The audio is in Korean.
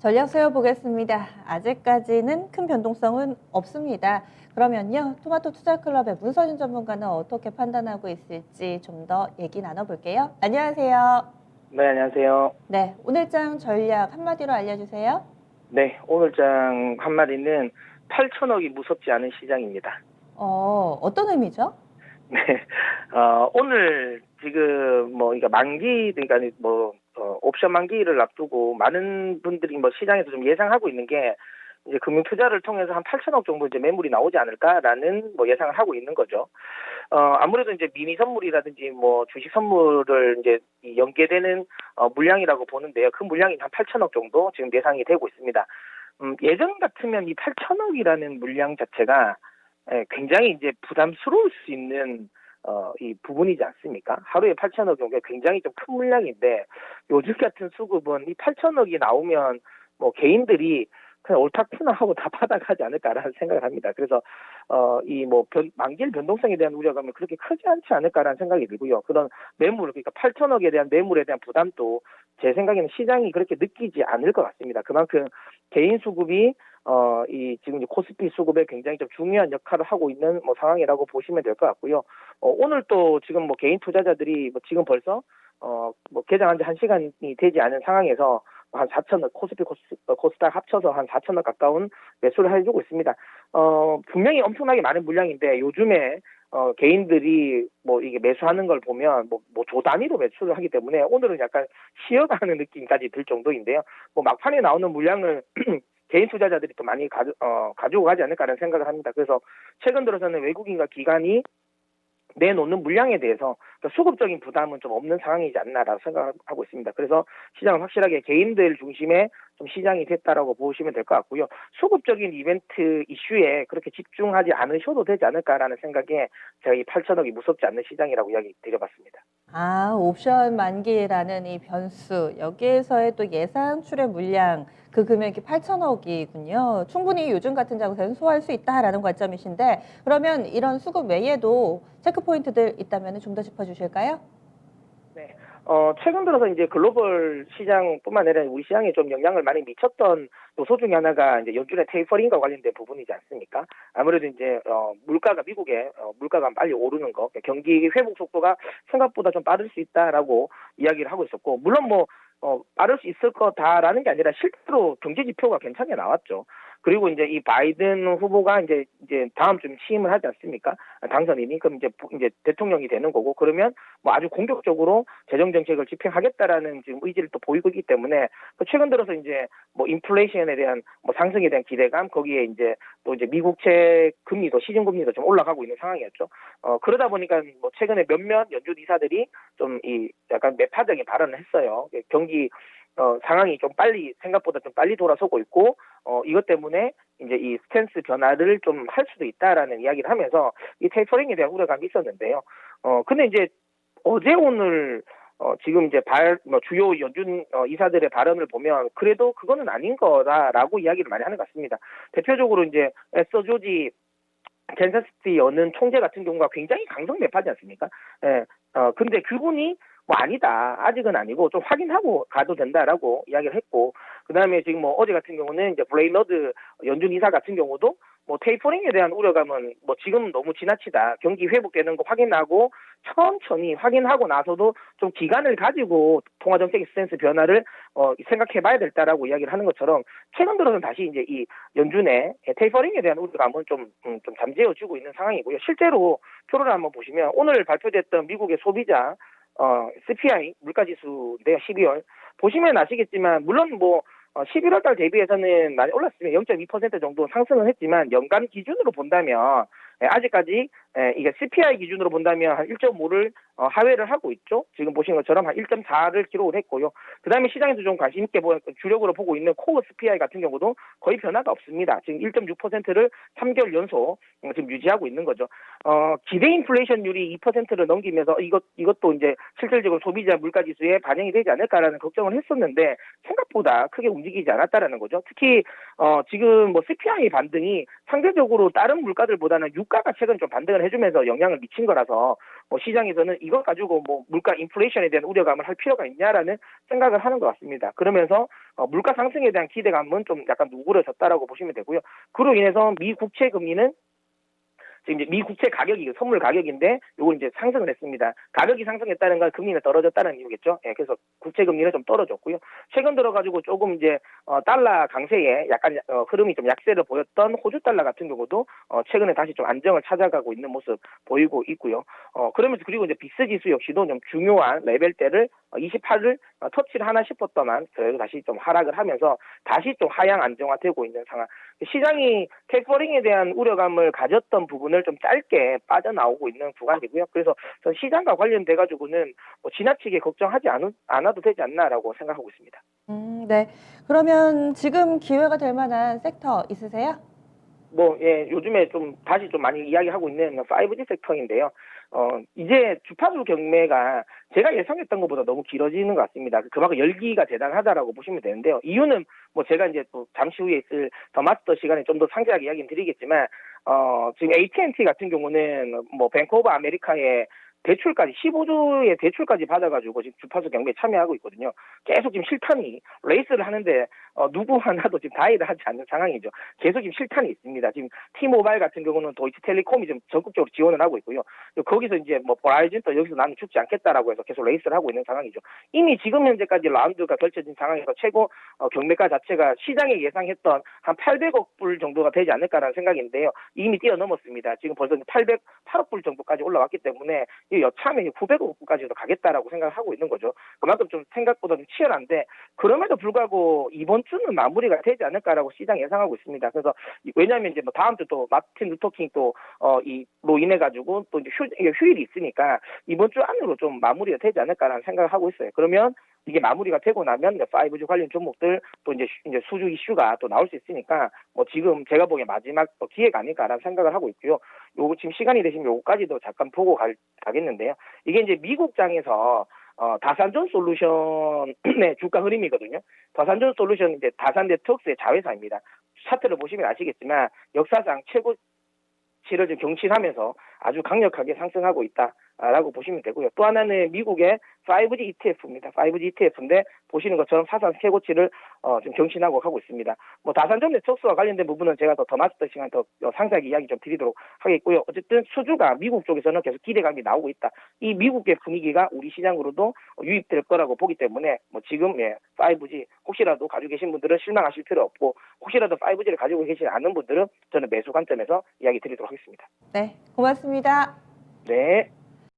전략 세워보겠습니다. 아직까지는 큰 변동성은 없습니다. 그러면요, 토마토 투자클럽의 문서진 전문가는 어떻게 판단하고 있을지 좀 더 얘기 나눠볼게요. 안녕하세요. 네, 안녕하세요. 네, 오늘장 전략 한마디로 알려주세요. 네, 오늘장 한마디는 8천억이 무섭지 않은 시장입니다. 어떤 의미죠? 네, 오늘 지금 그러니까 만기, 그러니까 옵션 만기를 앞두고 많은 분들이 시장에서 좀 예상하고 있는 게 이제 금융 투자를 통해서 한 8천억 정도 이제 매물이 나오지 않을까라는 예상을 하고 있는 거죠. 아무래도 이제 미니 선물이라든지 주식 선물을 이제 연계되는 물량이라고 보는데요. 그 물량이 한 8천억 정도 지금 예상이 되고 있습니다. 예전 같으면 이 8천억이라는 물량 자체가 굉장히 이제 부담스러울 수 있는 이 부분이지 않습니까? 하루에 8천억 정도가 굉장히 좀 큰 물량인데 요즘 같은 수급은 이 8천억이 나오면 개인들이 그냥 옳다쿠나 하고 다 받아가지 않을까라는 생각을 합니다. 그래서 만기일 변동성에 대한 우려가 그렇게 크지 않지 않을까라는 생각이 들고요. 그런 매물, 그러니까 8천억에 대한 매물에 대한 부담도 제 생각에는 시장이 그렇게 느끼지 않을 것 같습니다. 그만큼 개인 수급이 지금 코스피 수급에 굉장히 좀 중요한 역할을 하고 있는 상황이라고 보시면 될 것 같고요. 오늘 또 지금 개인 투자자들이 지금 벌써 개장한 지 1시간이 되지 않은 상황에서 한 4천억, 코스피 코스닥 합쳐서 한 4천억 가까운 매수를 해주고 있습니다. 분명히 엄청나게 많은 물량인데 요즘에 개인들이 이게 매수하는 걸 보면 조 단위로 매수를 하기 때문에 오늘은 약간 쉬어가는 느낌까지 들 정도인데요. 막판에 나오는 물량을 개인 투자자들이 또 많이 가지고 가지 않을까라는 생각을 합니다. 그래서 최근 들어서는 외국인과 기관이 내놓는 물량에 대해서 수급적인 부담은 좀 없는 상황이지 않나라고 생각하고 있습니다. 그래서 시장은 확실하게 개인들 중심의 좀 시장이 됐다라고 보시면 될 것 같고요. 수급적인 이벤트 이슈에 그렇게 집중하지 않으셔도 되지 않을까라는 생각에 제가 이 8천억이 무섭지 않는 시장이라고 이야기 드려봤습니다. 옵션 만기라는 이 변수, 여기에서의 또 예상 출의 물량, 그 금액이 8천억이군요. 충분히 요즘 같은 장세는 소화할 수 있다라는 관점이신데, 그러면 이런 수급 외에도 체크 포인트들 있다면 좀 더 짚어주실까요? 네. 최근 들어서 이제 글로벌 시장뿐만 아니라 우리 시장에 좀 영향을 많이 미쳤던 요소 중에 하나가 이제 연준의 테이퍼링과 관련된 부분이지 않습니까? 아무래도 이제 미국의 물가가 빨리 오르는 거, 경기 회복 속도가 생각보다 좀 빠를 수 있다라고 이야기를 하고 있었고, 물론 빠를 수 있을 거다라는 게 아니라 실제로 경제 지표가 괜찮게 나왔죠. 그리고 이제 이 바이든 후보가 이제 다음 주 취임을 하지 않습니까? 당선인이. 그럼 이제 대통령이 되는 거고, 그러면 아주 공격적으로 재정 정책을 집행하겠다라는 지금 의지를 또 보이고 있기 때문에 최근 들어서 이제 인플레이션에 대한 상승에 대한 기대감, 거기에 이제 또 이제 미국채 금리도 시중 금리도 좀 올라가고 있는 상황이었죠. 그러다 보니까 최근에 몇몇 연준 이사들이 좀 약간 매파적인 발언을 했어요. 경기 상황이 좀 생각보다 좀 빨리 돌아서고 있고, 이것 때문에 이제 이 스탠스 변화를 좀 할 수도 있다라는 이야기를 하면서 이 테이퍼링에 대한 우려감이 있었는데요. 근데 이제 어제 오늘 지금 이제 주요 연준 이사들의 발언을 보면 그래도 그거는 아닌 거다라고 이야기를 많이 하는 것 같습니다. 대표적으로 이제 에서 조지 캔사스시티 여는 총재 같은 경우가 굉장히 강성 매파지 않습니까? 예. 근데 그분이 아니다, 아직은 아니고 좀 확인하고 가도 된다라고 이야기를 했고, 그다음에 지금 어제 같은 경우는 이제 블레이너드 연준 이사 같은 경우도 테이퍼링에 대한 우려감은 지금 너무 지나치다, 경기 회복되는 거 확인하고 천천히 확인하고 나서도 좀 기간을 가지고 통화정책 스탠스 변화를 생각해봐야 된다라고 이야기를 하는 것처럼, 최근 들어서는 다시 이제 이 연준의 테이퍼링에 대한 우려감은 좀 잠재워지고 있는 상황이고요. 실제로 표를 한번 보시면 오늘 발표됐던 미국의 소비자 CPI 물가지수인데요. 12월 보시면 아시겠지만, 물론 11월 달 대비해서는 많이 올랐으면 0.2% 정도 상승을 했지만, 연간 기준으로 본다면 아직까지 이게 CPI 기준으로 본다면 한 1.5를 하회를 하고 있죠. 지금 보신 것처럼 한 1.4를 기록을 했고요. 그다음에 시장에서 좀 관심 있게 주력으로 보고 있는 코어 CPI 같은 경우도 거의 변화가 없습니다. 지금 1.6%를 3개월 연속 지금 유지하고 있는 거죠. 기대 인플레이션율이 2%를 넘기면서 이것도 이제 실질적으로 소비자 물가지수에 반영이 되지 않을까라는 걱정을 했었는데 생각보다 크게 움직이지 않았다라는 거죠. 특히 지금 CPI 반등이 상대적으로 다른 물가들보다는 6, 물가가 최근 좀 반등을 해주면서 영향을 미친 거라서 뭐 시장에서는 이것 가지고 뭐 물가 인플레이션에 대한 우려감을 할 필요가 있냐라는 생각을 하는 것 같습니다. 그러면서 물가 상승에 대한 기대감은 좀 약간 누그러졌다라고 보시면 되고요. 그로 인해서 미 국채 금리는 지금 이제 미 국채 가격이 선물 가격인데 요걸 이제 상승을 했습니다. 가격이 상승했다는 건 금리는 떨어졌다는 이유겠죠. 예, 그래서 국채 금리는 좀 떨어졌고요. 최근 들어가지고 조금 이제 달러 강세에 약간 흐름이 좀 약세를 보였던 호주 달러 같은 경우도 최근에 다시 좀 안정을 찾아가고 있는 모습 보이고 있고요. 그러면서 그리고 이제 빅스 지수 역시도 좀 중요한 레벨대를 28을 터치를 하나 싶었더만 그래도 다시 좀 하락을 하면서 다시 좀 하향 안정화되고 있는 상황. 시장이 테이퍼링에 대한 우려감을 가졌던 부분을 좀 짧게 빠져나오고 있는 구간이고요. 그래서 전 시장과 관련돼 가지고는 뭐 지나치게 걱정하지 않아도 되지 않나라고 생각하고 있습니다. 네. 그러면 지금 기회가 될 만한 섹터 있으세요? 예, 요즘에 좀 다시 좀 많이 이야기하고 있는 5G 섹터인데요. 이제 주파수 경매가 제가 예상했던 것보다 너무 길어지는 것 같습니다. 그만큼 열기가 대단하다라고 보시면 되는데요. 이유는 뭐 제가 이제 또 잠시 후에 있을 더 마스터 시간에 좀 더 상세하게 이야기는 드리겠지만, 지금 AT&T 같은 경우는 뭐 뱅크 오브 아메리카의 대출까지 15조의 대출까지 받아가지고 지금 주파수 경매에 참여하고 있거든요. 계속 지금 실탄이 레이스를 하는데 누구 하나도 지금 다이를 하지 않는 상황이죠. 계속 지금 실탄이 있습니다. 지금 T모바일 같은 경우는 도이치텔레콤이 좀 적극적으로 지원을 하고 있고요. 거기서 이제 뭐 버라이즌도 여기서 나는 죽지 않겠다라고 해서 계속 레이스를 하고 있는 상황이죠. 이미 지금 현재까지 라운드가 펼쳐진 상황에서 최고 경매가 자체가 시장에 예상했던 한 800억 불 정도가 되지 않을까라는 생각인데요. 이미 뛰어넘었습니다. 지금 벌써 808억 불 정도까지 올라왔기 때문에 여차하면 900억 불까지도 가겠다라고 생각을 하고 있는 거죠. 그만큼 좀 생각보다 좀 치열한데 그럼에도 불구하고 이번 주는 마무리가 되지 않을까라고 시장 예상하고 있습니다. 그래서 왜냐하면 이제 뭐 다음 주 또 마틴 루터킹 이로 인해 가지고 또 이제 휴일이 있으니까 이번 주 안으로 좀 마무리가 되지 않을까라는 생각을 하고 있어요. 그러면 이게 마무리가 되고 나면 5G 관련 종목들 또 이제 수주 이슈가 또 나올 수 있으니까 뭐 지금 제가 보기에 마지막 기회가 아닐까라는 생각을 하고 있고요. 요거 지금 시간이 되시면 요거까지도 잠깐 보고 가겠는데요. 이게 이제 미국장에서 다산전 솔루션의 주가 흐름이거든요. 다산전 솔루션 이제 다산 네트워크스의 자회사입니다. 차트를 보시면 아시겠지만 역사상 최고치를 지금 경신하면서 아주 강력하게 상승하고 있다라고 보시면 되고요. 또 하나는 미국의 5G ETF입니다. 5G ETF인데 보시는 것처럼 사상 최고치를 지금 경신하고 가고 있습니다. 뭐 다산전 네트워크와 관련된 부분은 제가 더 마스터 시간 더 상세하게 이야기 좀 드리도록 하겠고요. 어쨌든 수주가 미국 쪽에서는 계속 기대감이 나오고 있다. 이 미국의 분위기가 우리 시장으로도 유입될 거라고 보기 때문에 뭐 지금 5G 혹시라도 가지고 계신 분들은 실망하실 필요 없고 혹시라도 5G를 가지고 계시지 않은 분들은 저는 매수 관점에서 이야기 드리도록 하겠습니다. 네, 고맙습니다. 네.